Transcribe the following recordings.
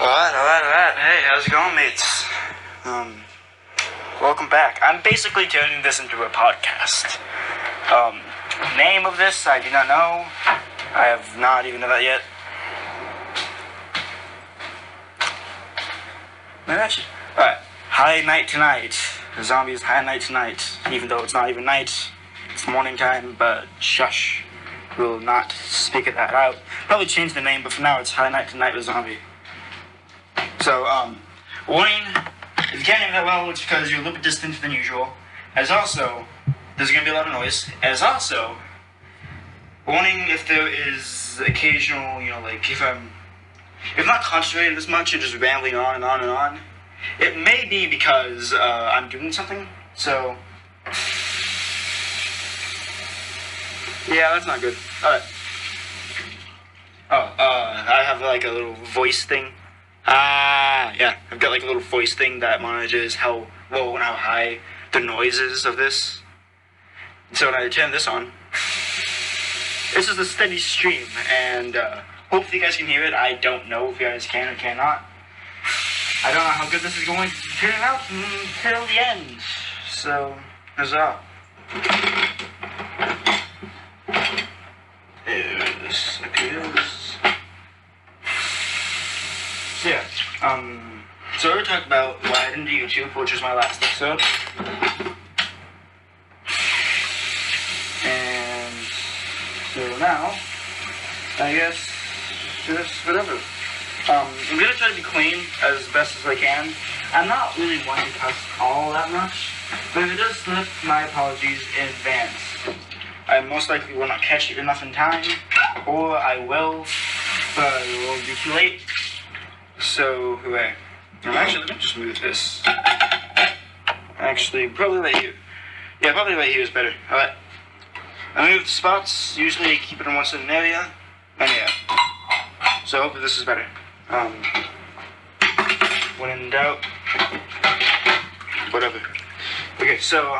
Alright. Hey, how's it going, mates? Welcome back. I'm basically turning this into a podcast. Name of this, I do not know. I have not even know that yet. Maybe I should. Alright. High night tonight. The zombies high night tonight. Even though it's not even night. It's morning time, but shush. We'll not speak of that. I'll probably change the name, but for now it's High Night Tonight with Zombie. So, warning, if you can't hear that well, it's because you're a little bit distant than usual. As also, there's going to be a lot of noise. As also, warning if there is occasional, if I'm not concentrating this much and just rambling on and on and on, it may be because, I'm doing something, so, yeah, that's not good. Alright. I have like a little voice thing. Yeah, I've got like a little voice thing that monitors how low and how high the noise is of this. So when I turn this on, this is a steady stream, and hopefully you guys can hear it. I don't know if you guys can or cannot. I don't know how good this is going to turn out until the end. So, huzzah. This appears. So yeah, so I already talked about why I didn't do YouTube, which was my last episode. And so now, I guess, just whatever. I'm gonna try to be clean as best as I can. I'm not really one to cuss all that much, but if it does slip, my apologies in advance. I most likely will not catch it enough in time, or I will, but it will be too late. So, actually, let me just move this. Actually, probably right here. Yeah, probably right here is better. Alright. I move the spots, usually keep it in one certain area, and yeah. So, hopefully this is better. When in doubt, whatever. Okay, so,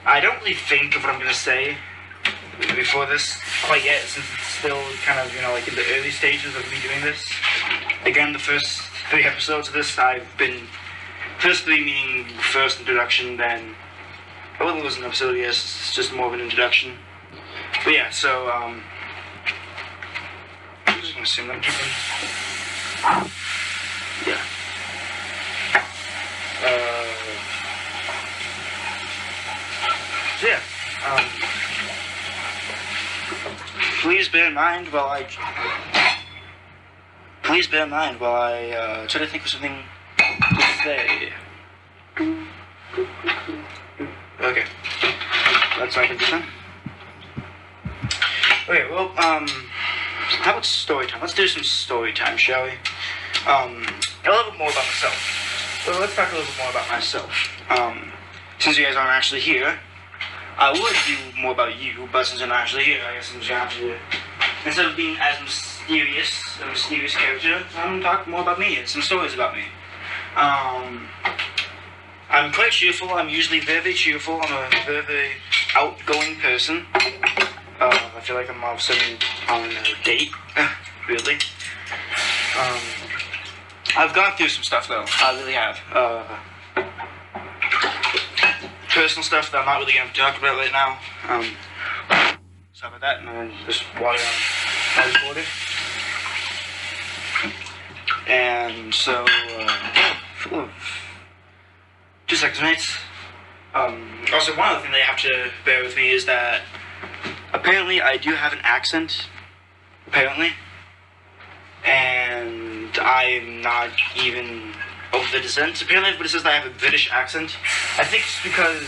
I don't really think of what I'm gonna say before this quite yet, since it's still kind of, like in the early stages of me doing this. Again, the first 3 episodes of this, I've been, first 3 meaning first introduction, then, I believe it was an episode, yes, it's just more of an introduction. But yeah, so, I'm just gonna assume I'm keeping, yeah. So yeah, please bear in mind while I try to think of something to say. Okay, that's all I can do then. Okay, well, how about story time? Let's do some story time, shall we? A little bit more about myself. So let's talk a little bit more about myself. Since you guys aren't actually here, I would do more about you, but since you're not actually here, I guess I'm just gonna have to, instead of being as a mysterious character, I'm gonna talk more about me and some stories about me. I'm quite cheerful. I'm usually very, very cheerful. I'm a very, very outgoing person. I feel like I'm all of a sudden on a date, really. I've gone through some stuff though. I really have. Personal stuff that I'm not really going to talk about right now. Sorry about that, and then just water on my recorder. And so, 2 seconds, mates. Also, one other thing that you have to bear with me is that apparently I do have an accent. Apparently. And I'm not even of the descent. Apparently everybody says that I have a British accent. I think it's because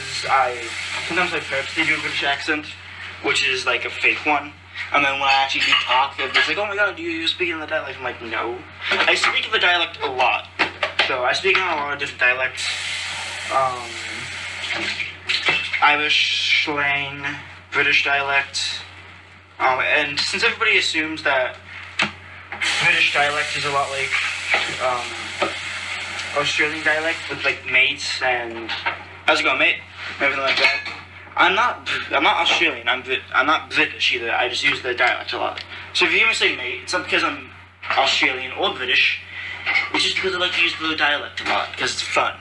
sometimes I purposely do a British accent, which is like a fake one. And then when I actually do talk, everybody's like, oh my god, do you speak in the dialect? I'm like, no. I speak in the dialect a lot. So I speak in a lot of different dialects. Irish slang, British dialect. And since everybody assumes that British dialect is a lot like, Australian dialect with like mates and how's it going, mate? Everything like that. I'm not Australian. I'm not British either. I just use the dialect a lot. So if you hear me say mate, it's not because I'm Australian or British. It's just because I like to use the dialect a lot, because it's fun.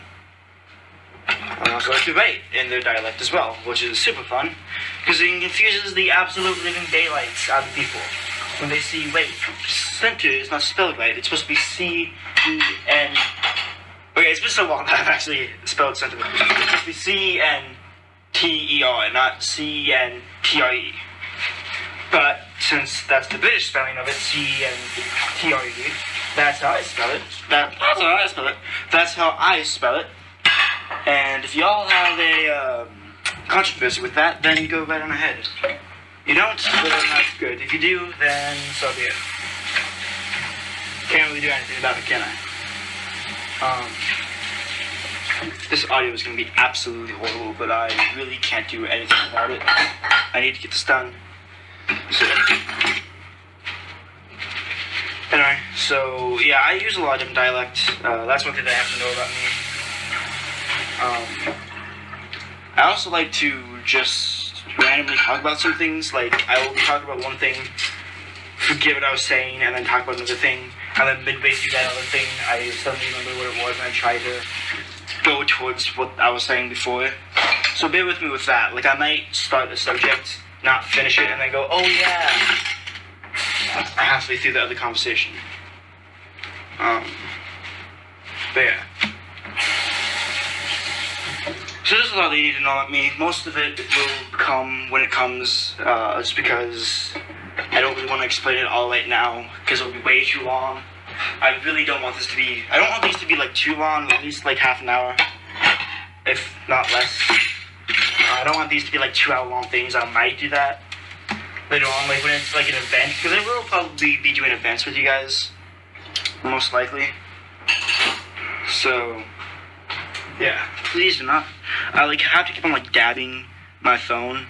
I also like to write in their dialect as well, which is super fun, because it confuses the absolute living daylights out of people. When they see, wait, center is not spelled right, it's supposed to be C-E-N... Okay, it's been so long that I've actually spelled center. It's supposed to be C-N-T-E-R, not C-N-T-R-E. But since that's the British spelling of it, C-N-T-R-E, that's how I spell it. That's how I spell it. That's how I spell it. And if y'all have a controversy with that, then you go right on ahead. You don't, then that's good. If you do, then so be it. Can't really do anything about it, can I? This audio is going to be absolutely horrible, but I really can't do anything about it. I need to get this done. So, anyway, so yeah, I use a lot of different dialects. That's one thing that I have to know about me. I also like to just randomly talk about some things. Like, I will talk about one thing, forget what I was saying, and then talk about another thing. And then midway through that other thing, I suddenly remember what it was, and I try to go towards what I was saying before. So bear with me with that. Like, I might start a subject, not finish it, and then go, oh yeah, halfway through the other conversation. But yeah. So there's a lot that you need to know about me. Most of it will come when it comes, just because I don't really want to explain it all right now, because it'll be way too long. I really don't want this to be, I don't want these to be like too long, at least like half an hour, if not less. I don't want these to be like 2 hour long things. I might do that later on, like when it's like an event, because I will probably be doing events with you guys, most likely. So, yeah, please do not. I like have to keep on like dabbing my phone,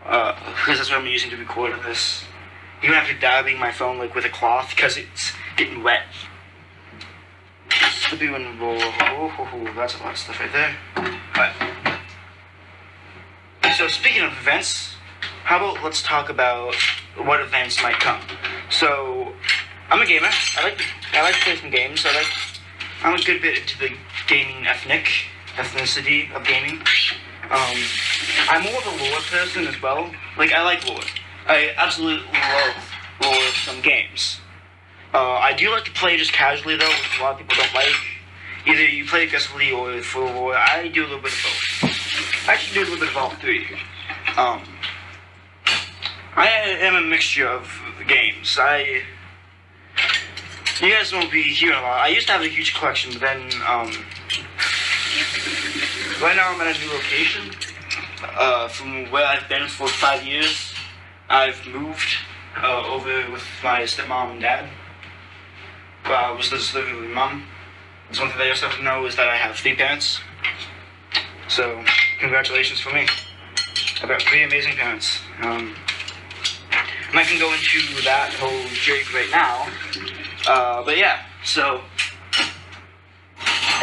because that's what I'm using to record this. Even after dabbing my phone like with a cloth, because it's getting wet. Slippy and roll. Oh, that's a lot of stuff right there. But so speaking of events, how about let's talk about what events might come. So I'm a gamer. I like to play some games. I'm a good bit into the gaming ethnicity of gaming. I'm more of a lore person as well. Like, I like lore. I absolutely love lore of some games. I do like to play just casually though, which a lot of people don't like. Either you play aggressively or for lore. I do a little bit of both. I actually do a little bit of all three. I am a mixture of games. You guys won't be hearing a lot. I used to have a huge collection, but then, right now I'm at a new location. From where I've been for 5 years, I've moved, over with my stepmom and dad. I was just living with my mom. There's one thing that you also have to know is that I have 3 parents. So, congratulations for me. I've got 3 amazing parents. And I can go into that whole jig right now. But yeah, so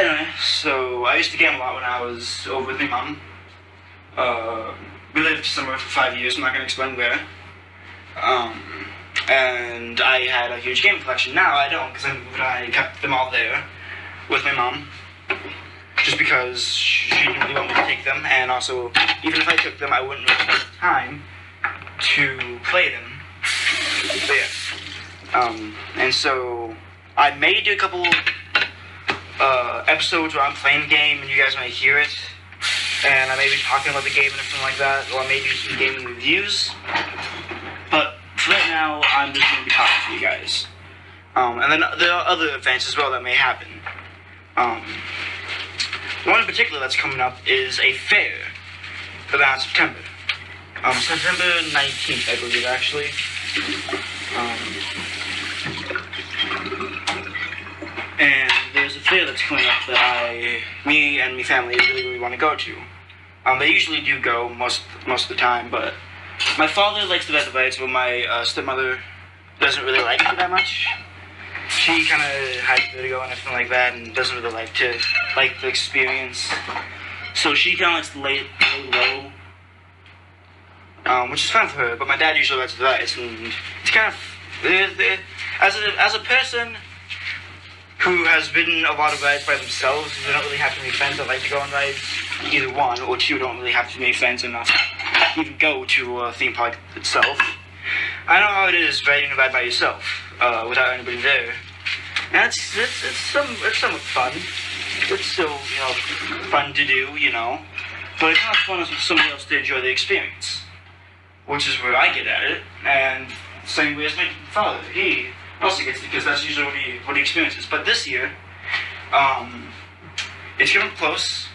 anyway, so I used to game a lot when I was over with my mom. We lived somewhere for 5 years, I'm not going to explain where. And I had a huge game collection. Now I don't, because I kept them all there with my mom. Just because she didn't really want me to take them, and also, even if I took them, I wouldn't really have time to play them. So yeah. And so, I may do a couple episodes where I'm playing the game and you guys might hear it, and I may be talking about the game and everything like that, or I may do some gaming reviews, but for right now, I'm just going to be talking to you guys. And then there are other events as well that may happen. One in particular that's coming up is a fair around September. September 19th, I believe, actually. And there's a fair that's coming up that me and my family really want to go to. They usually do go most of the time, but my father likes to ride the bikes, but my stepmother doesn't really like it that much. She kind of has vertigo and everything like that, and doesn't really like the experience. So she kind of likes to lay low, which is fine for her. But my dad usually rides the bikes, and it's kind of. I as a person who has ridden a lot of rides by themselves, they don't really have too many friends that like to go on rides. Either one or two don't really have too many friends enough to even go to a theme park itself. I know how it is riding a ride by yourself without anybody there, and it's somewhat fun. It's still fun to do, but it's not fun for somebody else to enjoy the experience, which is where I get at it. And same way as my father, he also gets it because that's usually what he experiences. But this year, it's getting close,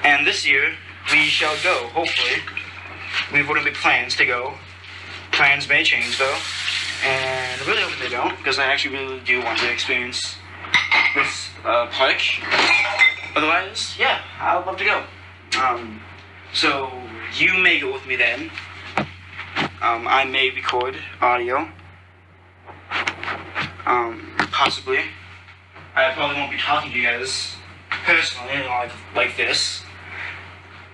and this year we shall go. Hopefully, we've already made plans to go. Plans may change though, and I really hope they don't, because I actually really do want to experience this park. Otherwise, yeah, I would love to go. So you may go with me then. I may record audio. Possibly. I probably won't be talking to you guys personally, like this.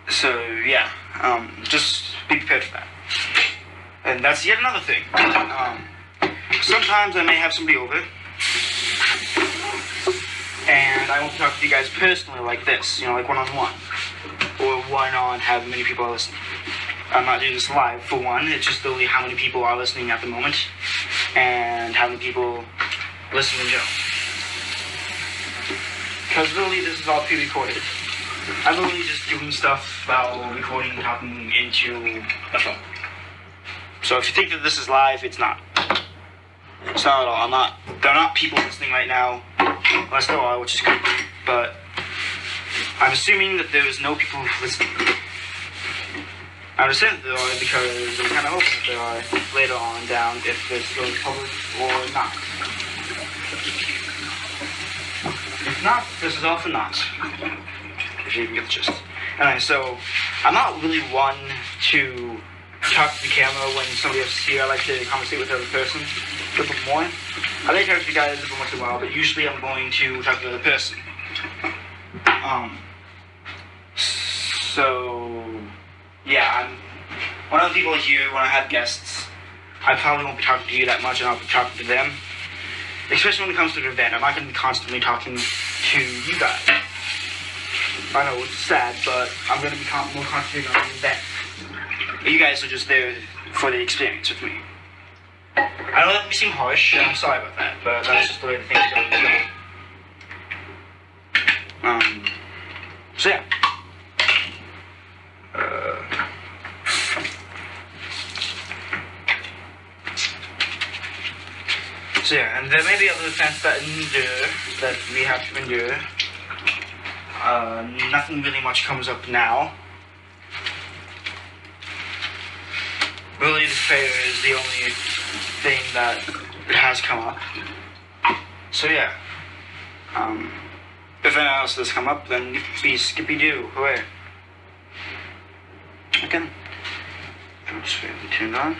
So yeah, just be prepared for that. And that's yet another thing. Sometimes I may have somebody over, and I won't talk to you guys personally like this, like one-on-one, or one on how many people are listening. I'm not doing this live, for one. It's just only how many people are listening at the moment, and how many people listen in general. Because really, this is all pre-recorded. I'm really just doing stuff while recording and talking into a phone. So if you think that this is live, it's not. It's not at all. There are not people listening right now, unless there are, which is good. But I'm assuming that there is no people listening. I understand that there are, because I'm kind of hoping that there are later on down if this goes public or not. If not, this is all for not. If you can get the gist. Anyway, so I'm not really one to talk to the camera when somebody else is here. I like to conversate with the other person a little bit more. I like to talk to you guys every once in a while, but usually I'm going to talk to the other person. So yeah, I'm one of the people here. When I have guests, I probably won't be talking to you that much, and I'll be talking to them. Especially when it comes to the event, I'm not going to be constantly talking to you guys. I know it's sad, but I'm going to be more concentrated on the event. You guys are just there for the experience with me. I know that may seem harsh, and I'm sorry about that, but that's just the way the things go. So yeah. So yeah, and there may be other events that we have to endure. Nothing really much comes up now. Really, the fair is the only thing that has come up. So yeah. If anything else does come up, then skippy-doo, hooray. Okay. I'm just waiting to turn on.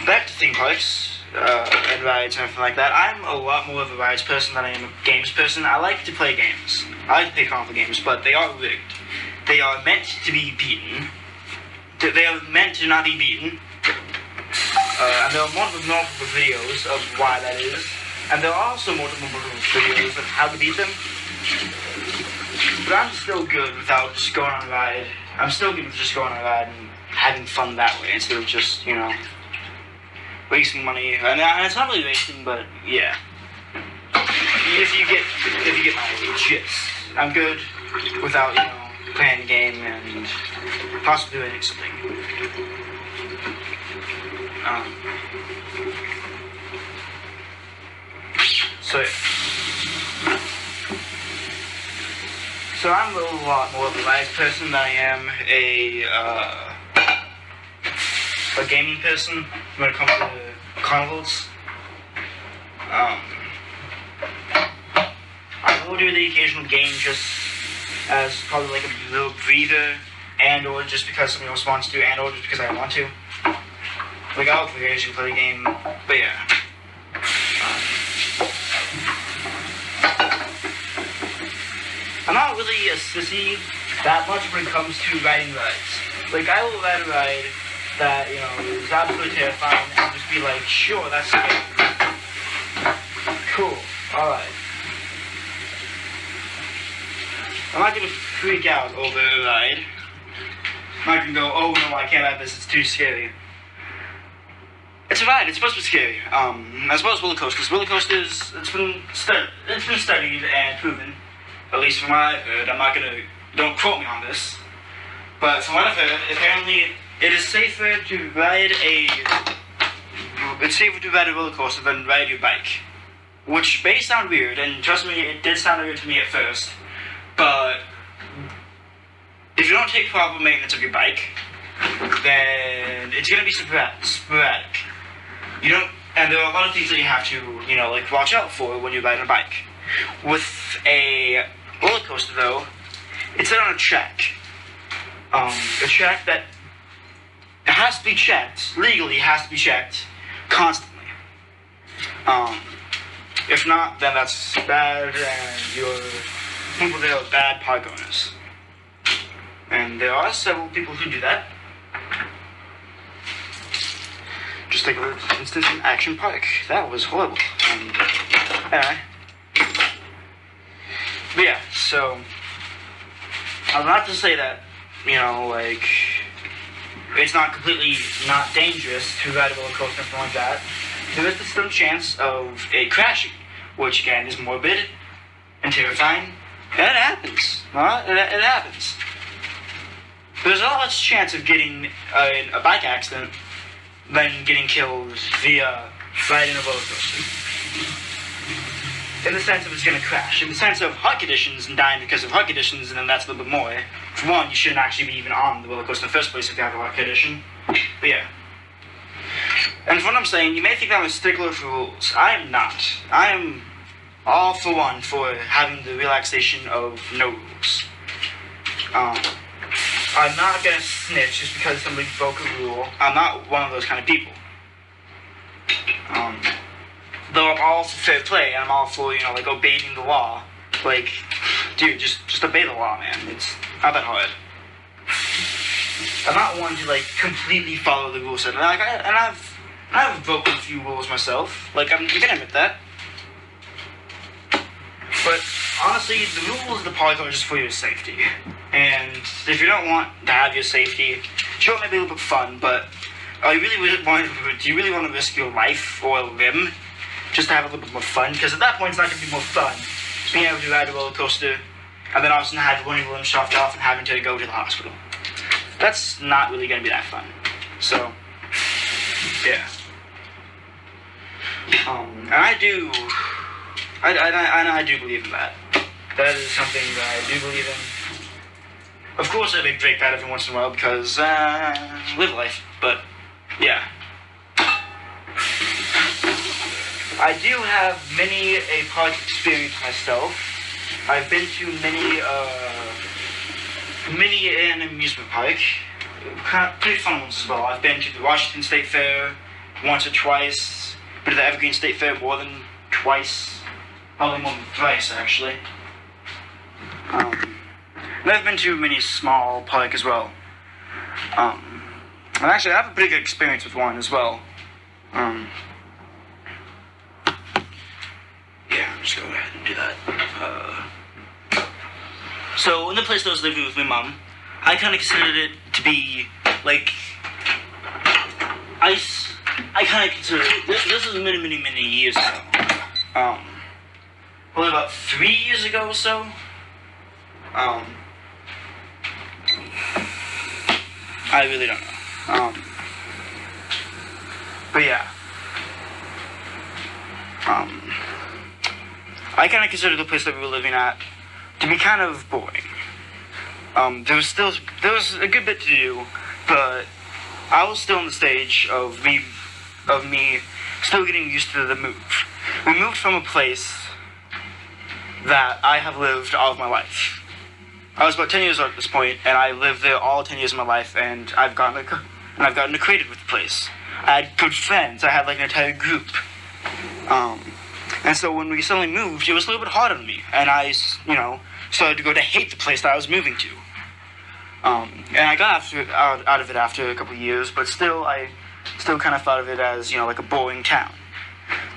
Back to theme parks and rides and everything like that. I'm a lot more of a rides person than I am a games person. I like to play games. I like to play console games, but they are rigged. They are meant to be beaten. They are meant to not be beaten. And there are multiple videos of why that is. And there are also multiple videos of how to beat them. But I'm still good without just going on a ride. I'm still good with just going on a ride and having fun that way instead of just, wasting money. And it's not really wasting, but yeah. If you get my gist. I'm good without, playing a game and possibly doing something. So I'm a lot more of a live person than I am a gaming person when it comes to carnivals. I will do the occasional game just as probably like a little breather, and or just because somebody else wants to, and or just because I want to. Like I'll occasionally play a game, but yeah. I'm not really a sissy that much when it comes to riding rides. Like I will ride a ride that, you know, is absolutely terrifying and just be like, sure, that's scary. Cool. Alright. I'm not gonna freak out over a ride. I'm not gonna go, oh no, I can't have this, it's too scary. It's a ride, it's supposed to be scary. As well as roller coasters. Roller coasters, it's been studied and proven, at least from what I've heard. I'm not gonna, don't quote me on this. But from what I've heard, apparently it is safer to ride a roller coaster than ride your bike. Which may sound weird, and trust me, it did sound weird to me at first. But if you don't take proper maintenance of your bike, then it's gonna be sporadic. You don't, and there are a lot of things that you have to, you know, like watch out for when you're riding a bike. With a roller coaster, though, it's set on a track. A track that has to be checked, legally has to be checked, constantly. If not, then that's bad, and your people there are bad park owners. And there are several people who do that. Just take an instance in Action Park. That was horrible. Anyway. But yeah, so I'm not to say that, you know, like, it's not completely not dangerous to ride a roller coaster or something like that. There is still a chance of it crashing, which again is morbid and terrifying. And it happens. It happens. There's a lot less chance of getting a bike accident than getting killed via riding a roller coaster. In the sense of it's going to crash. In the sense of heart conditions and dying because of heart conditions, and then that's a little bit more. For one, you shouldn't actually be even on the roller coaster in the first place if you have a heart condition. But yeah. And from what I'm saying, you may think I'm a stickler for rules. I am not. I am all for one for having the relaxation of no rules. I'm not gonna snitch just because somebody broke a rule. I'm not one of those kind of people. Though I'm all for fair play, and I'm all for, you know, like, obeying the law. Like, dude, just obey the law, man. It's not that hard. I'm not one to, like, completely follow the rules. And I've broken a few rules myself. Like, I'm gonna admit that. But honestly, the rules of the park are just for your safety. And if you don't want to have your safety, sure, it may be a little bit fun, but do you really want to risk your life or a limb just to have a little bit more fun? Because at that point, it's not going to be more fun being able to ride a roller coaster and then also have one of your limbs chopped off and having to go to the hospital. That's not really going to be that fun. So, yeah. And I do believe in that. That is something that I do believe in. Of course, I may break that every once in a while because, live life, but, yeah. I do have many a park experience myself. I've been to many an amusement park. Pretty fun ones as well. I've been to the Washington State Fair once or twice. Been to the Evergreen State Fair more than twice. Probably more than thrice, actually. And I've been to many small park as well. And actually, I have a pretty good experience with one as well. Yeah, I'm just go ahead and do that. So, in the place that I was living with my mom, I kind of considered it to be, like, I kind of considered it, this was many years ago. Probably about 3 years ago or so. I really don't know. But yeah. I kind of considered the place that we were living at to be kind of boring. There was a good bit to do, but I was still in the stage of me still getting used to the move. We moved from a place that I have lived all of my life. I was about 10 years old at this point, and I lived there all 10 years of my life, and I've gotten acquainted with the place. I had good friends. I had like an entire group. And so when we suddenly moved, it was a little bit hard on me, and I, you know, started to go to hate the place that I was moving to. And I got out of it after a couple of years, but still, I still kind of thought of it as, like a boring town.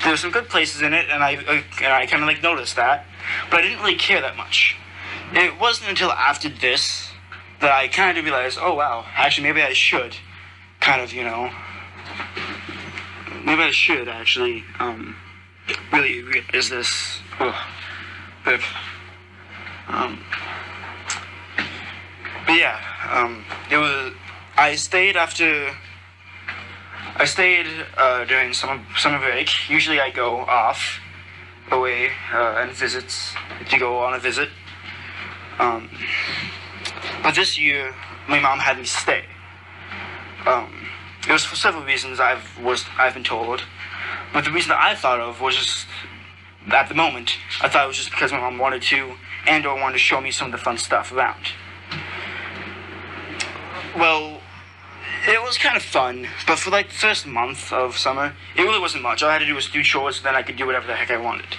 There's some good places in it, and I kind of like noticed that, but I didn't really care that much. It wasn't until after this that I kind of realized, oh wow, actually maybe I should kind of, maybe I should actually really realize this. But yeah, it was. I stayed during summer break. Usually I go off away and visits to go on a visit. But this year my mom had me stay. It was for several reasons I've been told, but the reason that I thought of was just at the moment I thought it was just because my mom wanted to or wanted to show me some of the fun stuff around. Well, it was kind of fun, but for like the first month of summer, it really wasn't much. All I had to do was do chores, and then I could do whatever the heck I wanted.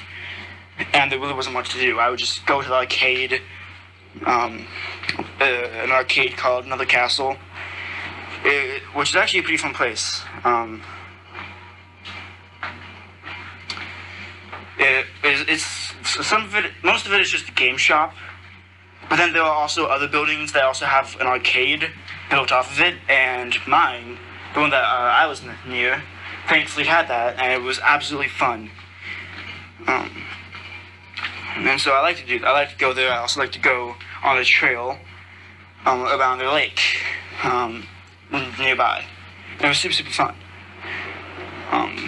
And there really wasn't much to do. I would just go to the arcade, an arcade called Another Castle, which is actually a pretty fun place. Most of it is just a game shop, but then there are also other buildings that also have an arcade built off of it, and mine, the one that I was near, thankfully had that, and it was absolutely fun. And so I like to go there. I also like to go on a trail around the lake nearby. It was super fun.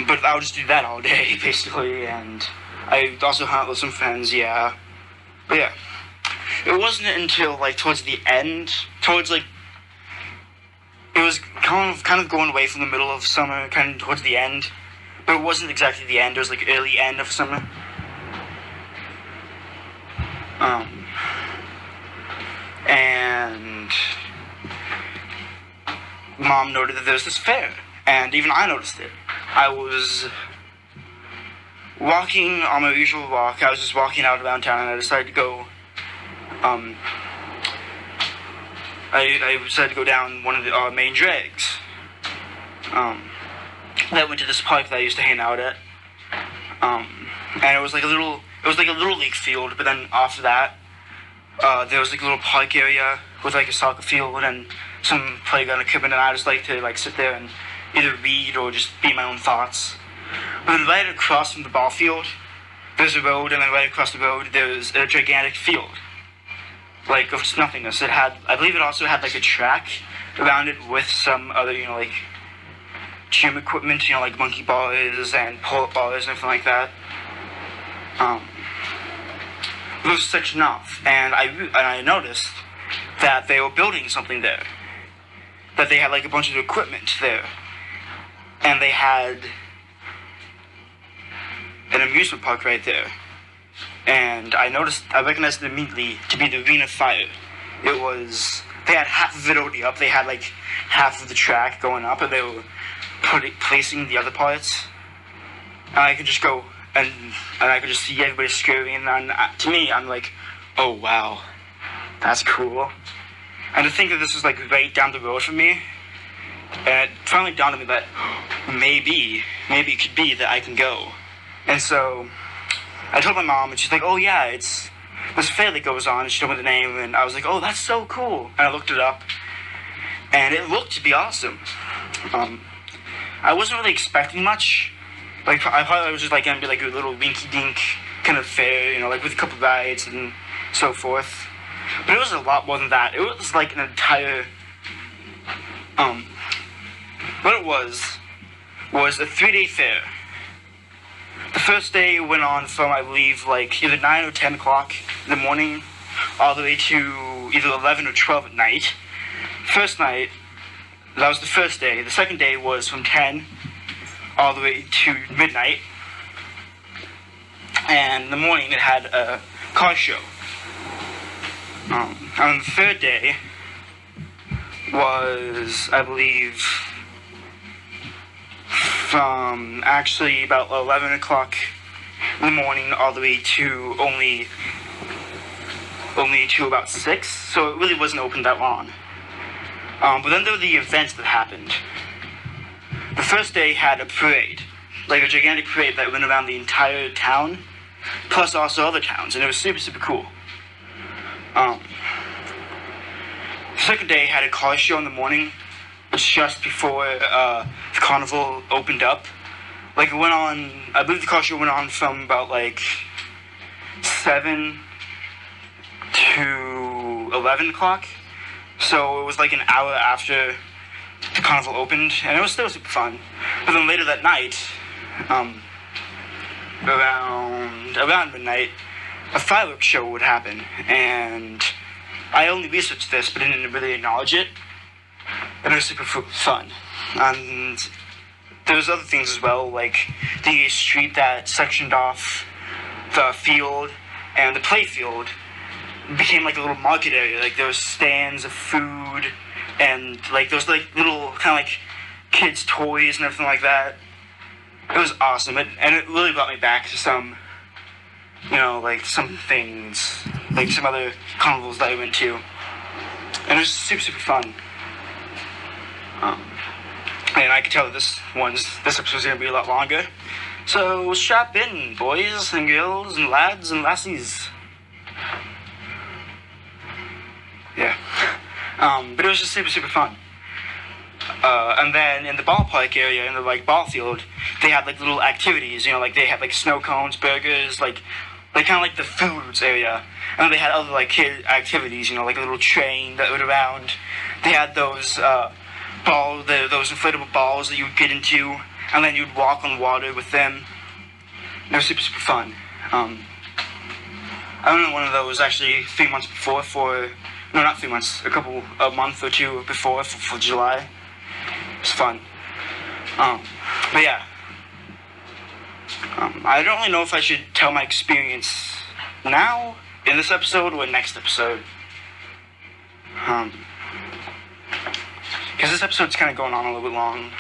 But I would just do that all day, basically, and I also hung out with some friends, yeah. But yeah, it wasn't until, like, towards the end, it was kind of going away from the middle of summer, kind of towards the end, but it wasn't exactly the end, it was, like, early end of summer. And Mom noted that there was this fair, and even I noticed it. I was walking on my usual walk. I was just walking out around town, and I decided to go. I decided to go down one of the main drags. That went to this park that I used to hang out at. And it was like a little league field. But then after that, there was like a little park area with like a soccer field and some playground equipment. And I just like to sit there and either read or just be my own thoughts. But then right across from the ball field, there's a road, and then right across the road, there's a gigantic field. Like, of just nothingness. I believe it also had, like, a track around it with some other, like, gym equipment, like monkey bars and pull-up bars and everything like that. It was section off, and I noticed that they were building something there. That they had, like, a bunch of equipment there. And they had an amusement park right there. And I recognized it immediately to be the Arena Fire. They had half of it already up. They had like half of the track going up, and they were placing the other parts. And I could just go, and I could just see everybody scurrying. And to me, I'm like, oh wow, that's cool. And to think that this was like right down the road from me, and it finally dawned on me that maybe it could be that I can go. And so I told my mom, and she's like, oh yeah, it's this fair that goes on, and she told me the name, and I was like, oh, that's so cool. And I looked it up, and it looked to be awesome. I wasn't really expecting much. Like, I thought it was just like gonna be like a little rinky-dink kind of fair, like with a couple rides and so forth. But it was a lot more than that. It was like an entire, what it was a 3-day fair. The first day went on from, I believe, like either 9 or 10 o'clock in the morning, all the way to either 11 or 12 at night. First night, that was the first day. The second day was from 10 all the way to midnight. And in the morning, it had a car show. On the third day was, I believe, from actually about 11 o'clock in the morning all the way to only to about 6, so it really wasn't open that long. But then there were the events that happened. The first day had a parade, like a gigantic parade that went around the entire town, plus also other towns, and it was super, super cool. The second day had a car show in the morning, just before the carnival opened up. Like, it went on, I believe the car show went on from about, like, 7 to 11 o'clock. So it was like an hour after the carnival opened, and it was still super fun. But then later that night, around midnight, a fireworks show would happen, and I only researched this, but didn't really acknowledge it. And it was super fun. And there was other things as well, like the street that sectioned off the field and the play field became like a little market area. Like there was stands of food and like those like little kind of like kids' toys and everything like that. It was awesome, and it really brought me back to some, like some things, like some other carnivals that I went to, and it was super, super fun. And I could tell that this episode's gonna be a lot longer. So strap in, boys and girls and lads and lassies. Yeah. But it was just super, super fun. And then in the ballpark area, in the like ball field, they had like little activities. Like they had like snow cones, burgers, like kind of like the foods area. And then they had other like kid activities. Like a little train that went around. They had those those inflatable balls that you would get into, and then you'd walk on water with them. It was super, super fun. I went on one of those actually 3 months before no, not 3 months, a month or two before for July. It was fun. But yeah. I don't really know if I should tell my experience now, in this episode, or next episode. Because this episode's kind of going on a little bit long.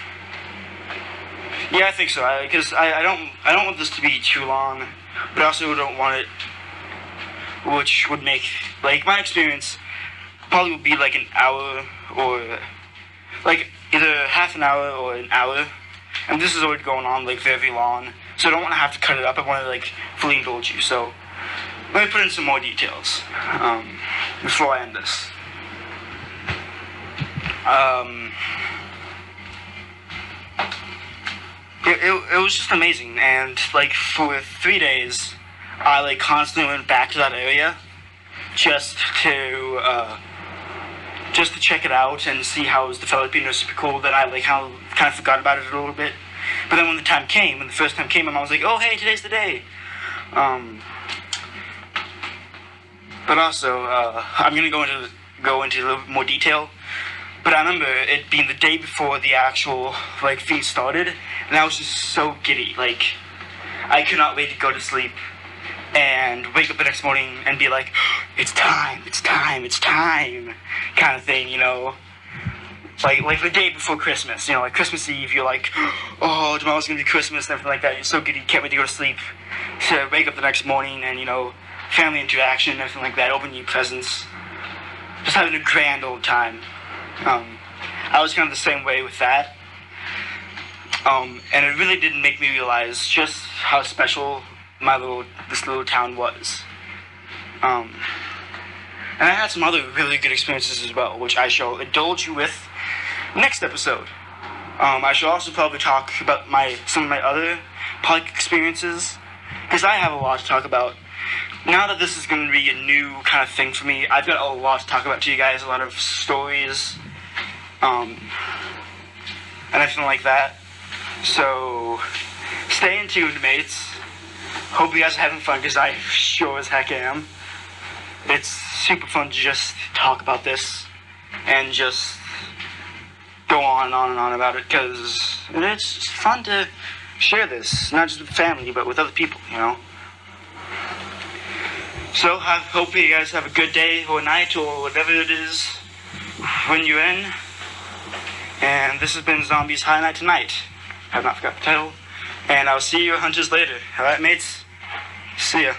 Yeah, I think so. Because I don't want this to be too long, but I also don't want it, which would make like my experience probably would be like an hour or like either half an hour or an hour, and this is already going on like very long, so I don't want to have to cut it up. I want to like fully indulge you. So let me put in some more details before I end this. It was just amazing, and like for 3 days, I like constantly went back to that area just to check it out and see how it was developing. It was super cool. That I like kind of forgot about it a little bit, but then when the first time came, I was like, oh hey, today's the day. But also, I'm gonna go into a little bit more detail. But I remember it being the day before the actual like feast started, and I was just so giddy. Like I could not wait to go to sleep and wake up the next morning and be like, it's time, kind of thing. Like the day before Christmas. Like Christmas Eve, you're like, oh, tomorrow's gonna be Christmas and everything like that. You're so giddy, can't wait to go to sleep. So wake up the next morning and family interaction and everything like that, opening your presents, just having a grand old time. I was kind of the same way with that, and it really didn't make me realize just how special this little town was. And I had some other really good experiences as well, which I shall indulge you with next episode. I shall also probably talk about some of my other park experiences, because I have a lot to talk about. Now that this is going to be a new kind of thing for me, I've got a lot to talk about to you guys, a lot of stories, and everything like that. So, stay in tuned, mates. Hope you guys are having fun, because I sure as heck am. It's super fun to just talk about this, and just go on and on and on about it, because it's fun to share this, not just with family, but with other people, So, I hope you guys have a good day, or night, or whatever it is when you're in. And this has been Zombies High Night Tonight. I have not forgot the title. And I'll see you hunters later. Alright, mates? See ya.